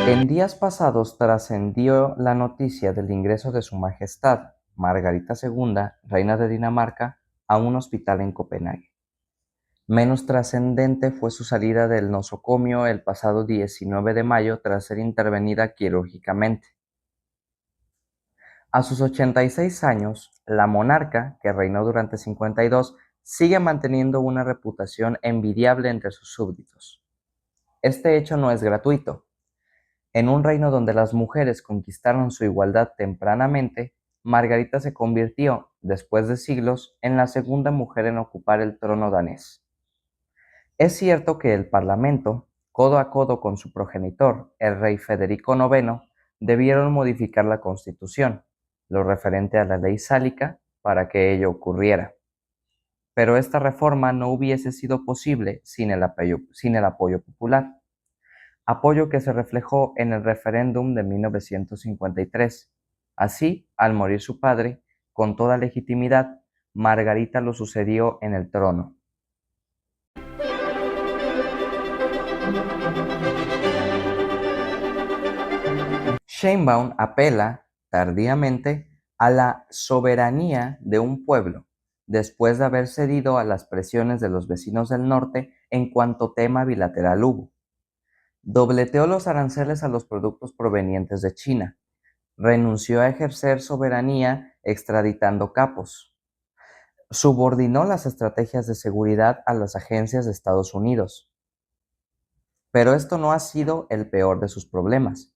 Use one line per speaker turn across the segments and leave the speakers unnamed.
En días pasados trascendió la noticia del ingreso de Su Majestad Margarita II, reina de Dinamarca, a un hospital en Copenhague. Menos trascendente fue su salida del nosocomio el pasado 19 de mayo tras ser intervenida quirúrgicamente. A sus 86 años, la monarca, que reinó durante 52, sigue manteniendo una reputación envidiable entre sus súbditos. Este hecho no es gratuito. En un reino donde las mujeres conquistaron su igualdad tempranamente, Margarita se convirtió, después de siglos, en la segunda mujer en ocupar el trono danés. Es cierto que el Parlamento, codo a codo con su progenitor, el rey Federico IX, debieron modificar la Constitución, lo referente a la ley sálica, para que ello ocurriera. Pero esta reforma no hubiese sido posible sin el apoyo popular. Apoyo que se reflejó en el referéndum de 1953. Así, al morir su padre, con toda legitimidad, Margarita lo sucedió en el trono. Sheinbaum apela, tardíamente, a la soberanía de un pueblo, después de haber cedido a las presiones de los vecinos del norte en cuanto tema bilateral hubo. Dobleteó los aranceles a los productos provenientes de China. Renunció a ejercer soberanía extraditando capos. Subordinó las estrategias de seguridad a las agencias de Estados Unidos. Pero esto no ha sido el peor de sus problemas.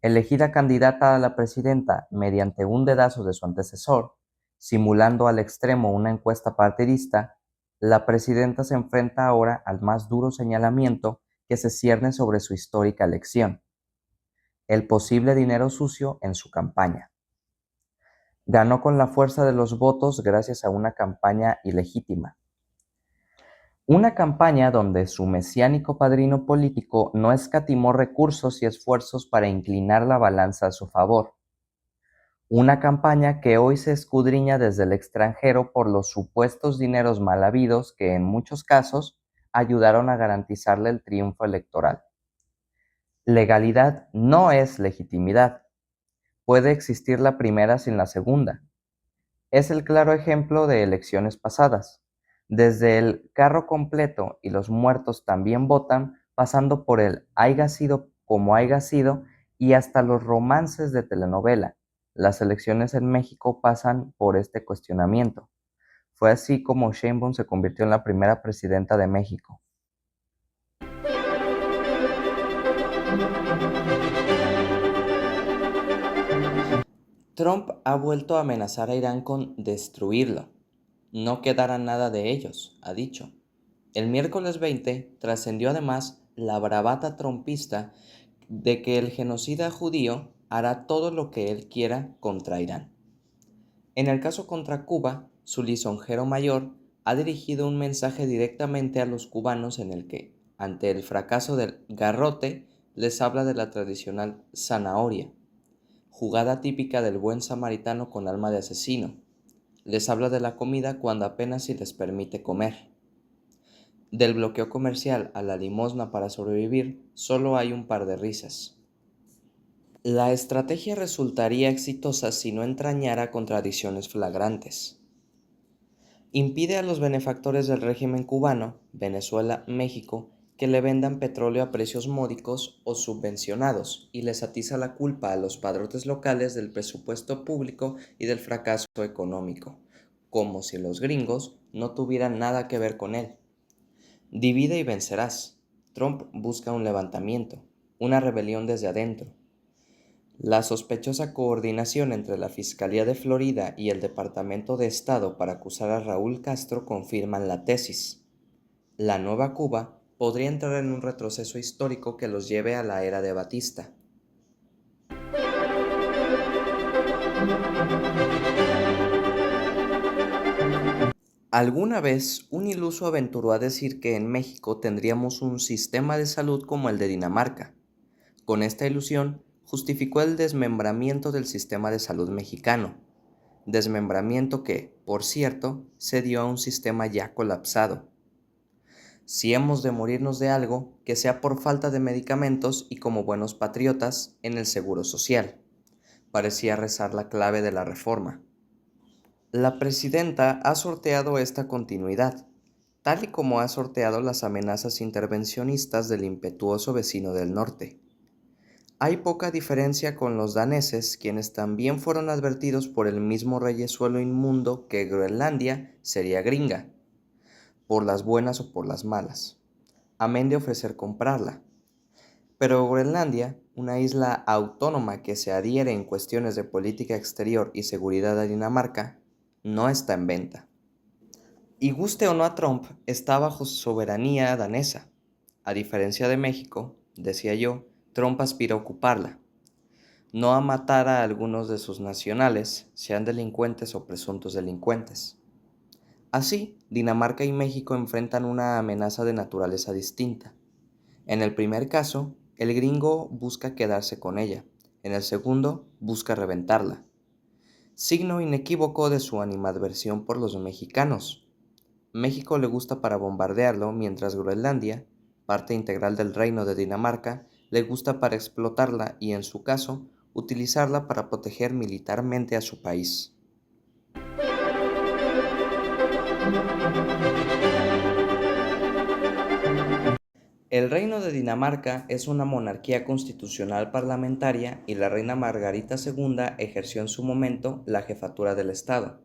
Elegida candidata a la presidenta mediante un dedazo de su antecesor, simulando al extremo una encuesta partidista, la presidenta se enfrenta ahora al más duro señalamiento que se cierne sobre su histórica elección: el posible dinero sucio en su campaña. Ganó con la fuerza de los votos gracias a una campaña ilegítima. Una campaña donde su mesiánico padrino político no escatimó recursos y esfuerzos para inclinar la balanza a su favor. Una campaña que hoy se escudriña desde el extranjero por los supuestos dineros mal habidos que en muchos casos ayudaron a garantizarle el triunfo electoral. Legalidad no es legitimidad. Puede existir la primera sin la segunda. Es el claro ejemplo de elecciones pasadas. Desde el carro completo y los muertos también votan, pasando por el haiga sido como haiga sido y hasta los romances de telenovela. Las elecciones en México pasan por este cuestionamiento. Fue así como Sheinbaum se convirtió en la primera presidenta de México. Trump ha vuelto a amenazar a Irán con destruirlo. No quedará nada de ellos, ha dicho. El miércoles 20 trascendió además la bravata trumpista de que el genocida judío hará todo lo que él quiera contra Irán. En el caso contra Cuba, su lisonjero mayor ha dirigido un mensaje directamente a los cubanos en el que, ante el fracaso del garrote, les habla de la tradicional zanahoria, jugada típica del buen samaritano con alma de asesino. Les habla de la comida cuando apenas si les permite comer. Del bloqueo comercial a la limosna para sobrevivir, solo hay un par de risas. La estrategia resultaría exitosa si no entrañara contradicciones flagrantes. Impide a los benefactores del régimen cubano, Venezuela, México, que le vendan petróleo a precios módicos o subvencionados y les atiza la culpa a los padrotes locales del presupuesto público y del fracaso económico, como si los gringos no tuvieran nada que ver con él. Divide y vencerás. Trump busca un levantamiento, una rebelión desde adentro. La sospechosa coordinación entre la Fiscalía de Florida y el Departamento de Estado para acusar a Raúl Castro confirman la tesis. La nueva Cuba podría entrar en un retroceso histórico que los lleve a la era de Batista. Alguna vez un iluso aventuró a decir que en México tendríamos un sistema de salud como el de Dinamarca. Con esta ilusión justificó el desmembramiento del sistema de salud mexicano, desmembramiento que, por cierto, se dio a un sistema ya colapsado. Si hemos de morirnos de algo, que sea por falta de medicamentos y como buenos patriotas en el seguro social, parecía rezar la clave de la reforma. La presidenta ha sorteado esta continuidad, tal y como ha sorteado las amenazas intervencionistas del impetuoso vecino del norte. Hay poca diferencia con los daneses, quienes también fueron advertidos por el mismo reyesuelo inmundo que Groenlandia sería gringa, por las buenas o por las malas, amén de ofrecer comprarla. Pero Groenlandia, una isla autónoma que se adhiere en cuestiones de política exterior y seguridad a Dinamarca, no está en venta. Y guste o no a Trump, está bajo soberanía danesa. A diferencia de México, decía yo, Trump aspira a ocuparla, no a matar a algunos de sus nacionales, sean delincuentes o presuntos delincuentes. Así, Dinamarca y México enfrentan una amenaza de naturaleza distinta. En el primer caso, el gringo busca quedarse con ella, en el segundo, busca reventarla. Signo inequívoco de su animadversión por los mexicanos. México le gusta para bombardearlo, mientras Groenlandia, parte integral del reino de Dinamarca, le gusta para explotarla y, en su caso, utilizarla para proteger militarmente a su país. El reino de Dinamarca es una monarquía constitucional parlamentaria y la reina Margarita II ejerció en su momento la jefatura del Estado.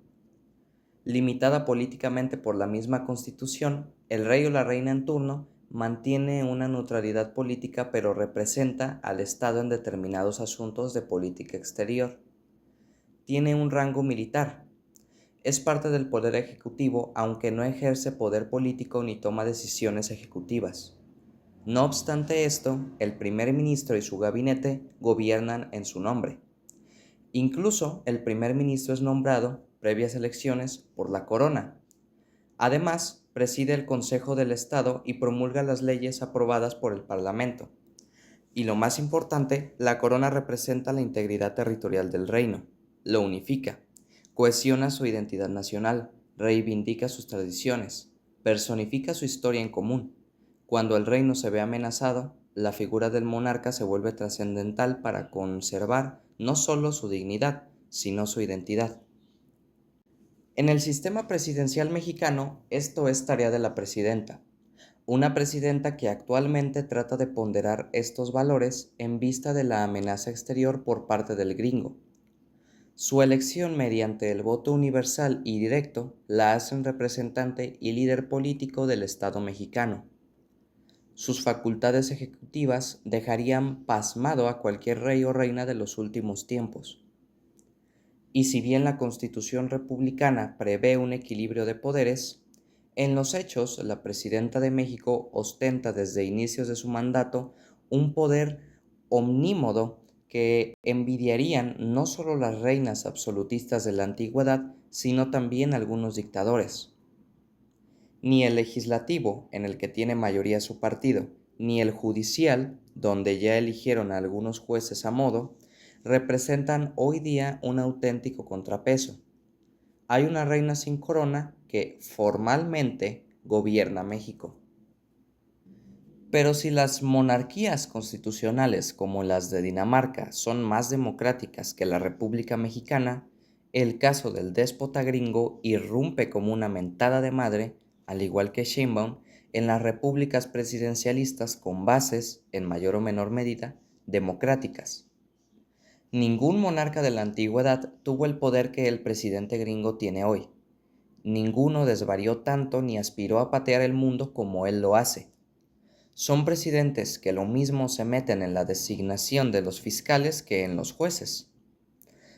Limitada políticamente por la misma constitución, el rey o la reina en turno mantiene una neutralidad política pero representa al Estado en determinados asuntos de política exterior. Tiene un rango militar. Es parte del poder ejecutivo aunque no ejerce poder político ni toma decisiones ejecutivas. No obstante esto, el primer ministro y su gabinete gobiernan en su nombre. Incluso el primer ministro es nombrado, previas elecciones, por la corona. Además, preside el Consejo del Estado y promulga las leyes aprobadas por el Parlamento. Y lo más importante, la corona representa la integridad territorial del reino, lo unifica, cohesiona su identidad nacional, reivindica sus tradiciones, personifica su historia en común. Cuando el reino se ve amenazado, la figura del monarca se vuelve trascendental para conservar no solo su dignidad, sino su identidad. En el sistema presidencial mexicano, esto es tarea de la presidenta, una presidenta que actualmente trata de ponderar estos valores en vista de la amenaza exterior por parte del gringo. Su elección mediante el voto universal y directo la hacen representante y líder político del Estado mexicano. Sus facultades ejecutivas dejarían pasmado a cualquier rey o reina de los últimos tiempos. Y si bien la Constitución republicana prevé un equilibrio de poderes, en los hechos la presidenta de México ostenta desde inicios de su mandato un poder omnímodo que envidiarían no solo las reinas absolutistas de la antigüedad, sino también algunos dictadores. Ni el legislativo, en el que tiene mayoría su partido, ni el judicial, donde ya eligieron a algunos jueces a modo, representan hoy día un auténtico contrapeso. Hay una reina sin corona que formalmente gobierna México. Pero si las monarquías constitucionales como las de Dinamarca son más democráticas que la República Mexicana, el caso del déspota gringo irrumpe como una mentada de madre, al igual que Sheinbaum, en las repúblicas presidencialistas con bases, en mayor o menor medida, democráticas. Ningún monarca de la antigüedad tuvo el poder que el presidente gringo tiene hoy. Ninguno desvarió tanto ni aspiró a patear el mundo como él lo hace. Son presidentes que lo mismo se meten en la designación de los fiscales que en los jueces.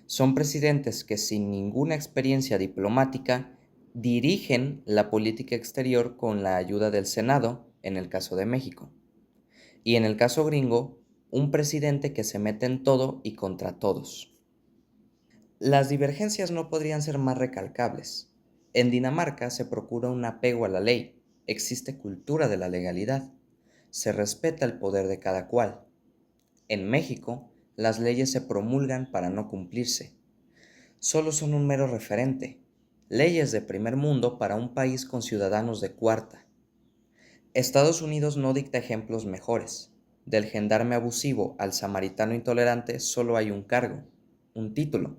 Son presidentes que sin ninguna experiencia diplomática dirigen la política exterior con la ayuda del Senado, en el caso de México. Y en el caso gringo, un presidente que se mete en todo y contra todos. Las divergencias no podrían ser más recalcables. En Dinamarca se procura un apego a la ley, existe cultura de la legalidad, se respeta el poder de cada cual. En México, las leyes se promulgan para no cumplirse. Solo son un mero referente, leyes de primer mundo para un país con ciudadanos de cuarta. Estados Unidos no dicta ejemplos mejores. Del gendarme abusivo al samaritano intolerante solo hay un cargo, un título,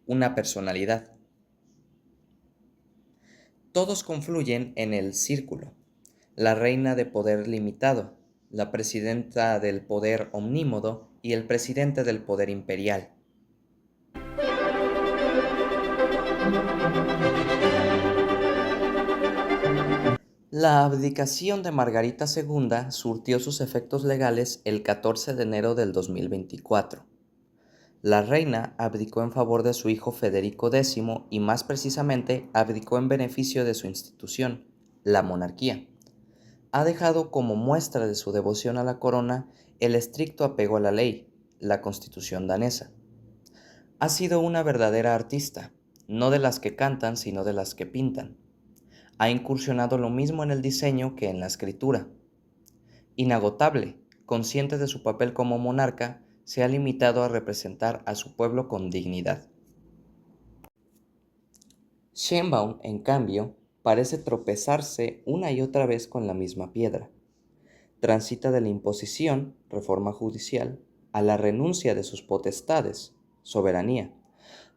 una personalidad. Todos confluyen en el círculo. La reina de poder limitado, la presidenta del poder omnímodo y el presidente del poder imperial. La abdicación de Margarita II surtió sus efectos legales el 14 de enero del 2024. La reina abdicó en favor de su hijo Federico X y más precisamente abdicó en beneficio de su institución, la monarquía. Ha dejado como muestra de su devoción a la corona el estricto apego a la ley, la constitución danesa. Ha sido una verdadera artista, no de las que cantan, sino de las que pintan. Ha incursionado lo mismo en el diseño que en la escritura. Inagotable, consciente de su papel como monarca, se ha limitado a representar a su pueblo con dignidad. Sheinbaum, en cambio, parece tropezarse una y otra vez con la misma piedra. Transita de la imposición, reforma judicial, a la renuncia de sus potestades, soberanía.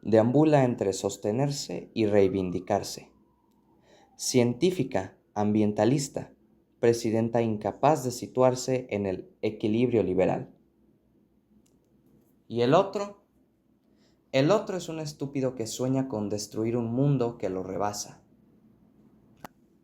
Deambula entre sostenerse y reivindicarse. Científica, ambientalista, presidenta incapaz de situarse en el equilibrio liberal. ¿Y el otro? El otro es un estúpido que sueña con destruir un mundo que lo rebasa.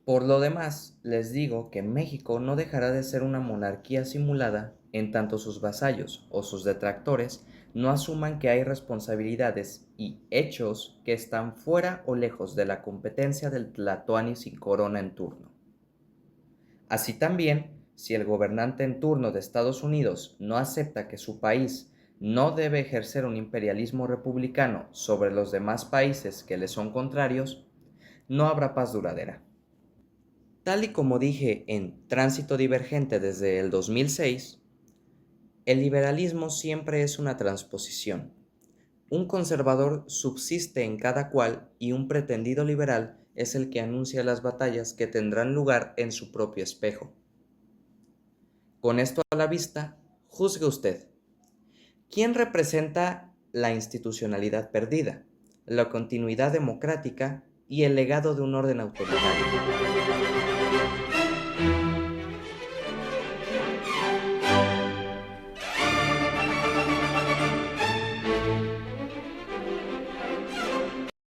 Por lo demás, les digo que México no dejará de ser una monarquía simulada en tanto sus vasallos o sus detractores no asuman que hay responsabilidades y hechos que están fuera o lejos de la competencia del tlatoani sin corona en turno. Así también, si el gobernante en turno de Estados Unidos no acepta que su país no debe ejercer un imperialismo republicano sobre los demás países que le son contrarios, no habrá paz duradera. Tal y como dije en Tránsito Divergente desde el 2006, el liberalismo siempre es una transposición. Un conservador subsiste en cada cual y un pretendido liberal es el que anuncia las batallas que tendrán lugar en su propio espejo. Con esto a la vista, juzgue usted. ¿Quién representa la institucionalidad perdida, la continuidad democrática y el legado de un orden autoritario?